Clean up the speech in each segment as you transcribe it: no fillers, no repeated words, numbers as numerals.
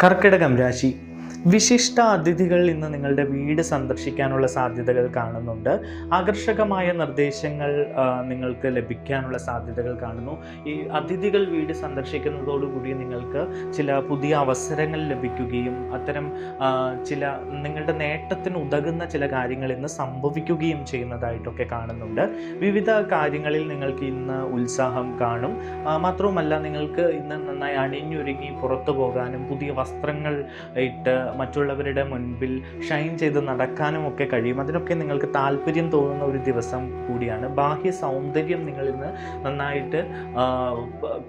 കർക്കിടകം രാശി. വിശിഷ്ട അതിഥികൾ ഇന്ന് നിങ്ങളുടെ വീട് സന്ദർശിക്കാനുള്ള സാധ്യതകൾ കാണുന്നുണ്ട്. ആകർഷകമായ നിർദ്ദേശങ്ങൾ നിങ്ങൾക്ക് ലഭിക്കാനുള്ള സാധ്യതകൾ കാണുന്നു. ഈ അതിഥികൾ വീട് സന്ദർശിക്കുന്നതോടുകൂടി നിങ്ങൾക്ക് ചില പുതിയ അവസരങ്ങൾ ലഭിക്കുകയും അത്തരം ചില നിങ്ങളുടെ നേട്ടത്തിന് ഉതകുന്ന ചില കാര്യങ്ങൾ ഇന്ന് സംഭവിക്കുകയും ചെയ്യുന്നതായിട്ടൊക്കെ കാണുന്നുണ്ട്. വിവിധ കാര്യങ്ങളിൽ നിങ്ങൾക്ക് ഇന്ന് ഉത്സാഹം കാണും. മാത്രവുമല്ല, നിങ്ങൾക്ക് ഇന്ന് നന്നായി അണിഞ്ഞൊരുങ്ങി പുറത്തു പോകാനും പുതിയ വസ്ത്രങ്ങൾ ഇട്ട് മറ്റുള്ളവരുടെ മുൻപിൽ ഷൈൻ ചെയ്ത് നടക്കാനും ഒക്കെ കഴിയും. അതിനൊക്കെ നിങ്ങൾക്ക് താല്പര്യം തോന്നുന്ന ഒരു ദിവസം കൂടിയാണ്. ബാഹ്യ സൗന്ദര്യം നിങ്ങൾ ഇന്ന് നന്നായിട്ട്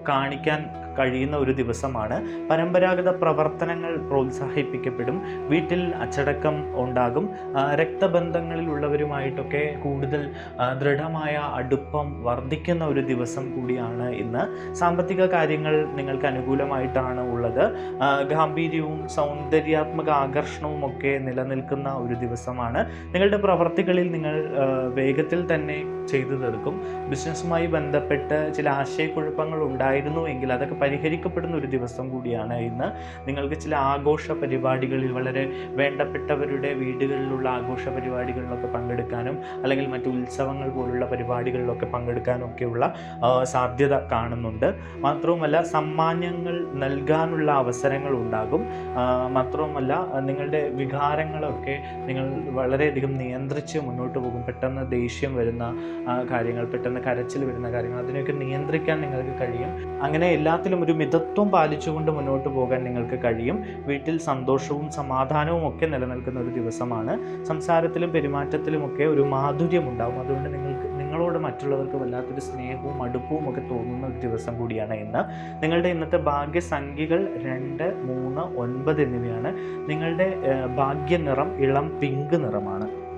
കാണിക്കാൻ കഴിയുന്ന ഒരു ദിവസമാണ്. പരമ്പരാഗത പ്രവർത്തനങ്ങൾ പ്രോത്സാഹിപ്പിക്കപ്പെടും. വീട്ടിൽ അച്ചടക്കം ഉണ്ടാകും. രക്തബന്ധങ്ങളിലുള്ളവരുമായിട്ടൊക്കെ കൂടുതൽ ദൃഢമായ അടുപ്പം വർദ്ധിക്കുന്ന ഒരു ദിവസം കൂടിയാണ് ഇന്ന്. സാമ്പത്തിക കാര്യങ്ങൾ നിങ്ങൾക്ക് അനുകൂലമായിട്ടാണ് ഉള്ളത്. ഗാംഭീര്യവും സൗന്ദര്യാത്മക ആകർഷണവും ഒക്കെ നിലനിൽക്കുന്ന ഒരു ദിവസമാണ്. നിങ്ങളുടെ പ്രവർത്തികളിൽ നിങ്ങൾ വേഗത്തിൽ തന്നെ ചെയ്തു തീർക്കും. ബിസിനസ്സുമായി ബന്ധപ്പെട്ട് ചില ആശയക്കുഴപ്പങ്ങൾ ഉണ്ടായിരുന്നു എങ്കിൽ അതൊക്കെ പരിഹരിക്കപ്പെടുന്ന ഒരു ദിവസം കൂടിയാണ് ഇന്ന്. നിങ്ങൾക്ക് ചില ആഘോഷ പരിപാടികളിൽ, വളരെ വേണ്ടപ്പെട്ടവരുടെ വീടുകളിലുള്ള ആഘോഷ പരിപാടികളിലൊക്കെ പങ്കെടുക്കാനും അല്ലെങ്കിൽ മറ്റു ഉത്സവങ്ങൾ പോലുള്ള പരിപാടികളിലൊക്കെ പങ്കെടുക്കാനൊക്കെയുള്ള സാധ്യത കാണുന്നുണ്ട്. മാത്രവുമല്ല, സമ്മാനങ്ങൾ നൽകാനുള്ള അവസരങ്ങൾ ഉണ്ടാകും. മാത്രവുമല്ല, നിങ്ങളുടെ വികാരങ്ങളൊക്കെ നിങ്ങൾ വളരെയധികം നിയന്ത്രിച്ച് മുന്നോട്ട് പോകും. പെട്ടെന്ന് ദേഷ്യം വരുന്ന കാര്യങ്ങൾ, പെട്ടെന്ന് കരച്ചിൽ വരുന്ന കാര്യങ്ങൾ, അതിനെയൊക്കെ നിയന്ത്രിക്കാൻ നിങ്ങൾക്ക് കഴിയും. അങ്ങനെ എല്ലാത്തിലും ഒരു മിതത്വം പാലിച്ചുകൊണ്ട് മുന്നോട്ട് പോകാൻ നിങ്ങൾക്ക് കഴിയും. വീട്ടിൽ സന്തോഷവും സമാധാനവും ഒക്കെ നിലനിൽക്കുന്ന ഒരു ദിവസമാണ്. സംസാരത്തിലും പെരുമാറ്റത്തിലുമൊക്കെ ഒരു മാധുര്യം ഉണ്ടാവും. അതുകൊണ്ട് നിങ്ങളോട് മറ്റുള്ളവർക്ക് വല്ലാത്തൊരു സ്നേഹവും അടുപ്പവും ഒക്കെ തോന്നുന്ന ഒരു ദിവസം കൂടിയാണ് ഇന്ന്. നിങ്ങളുടെ ഇന്നത്തെ ഭാഗ്യസംഖ്യകൾ 2, 3, 9 എന്നിവയാണ്. നിങ്ങളുടെ ഭാഗ്യ നിറം ഇളം പിങ്ക് നിറമാണ്.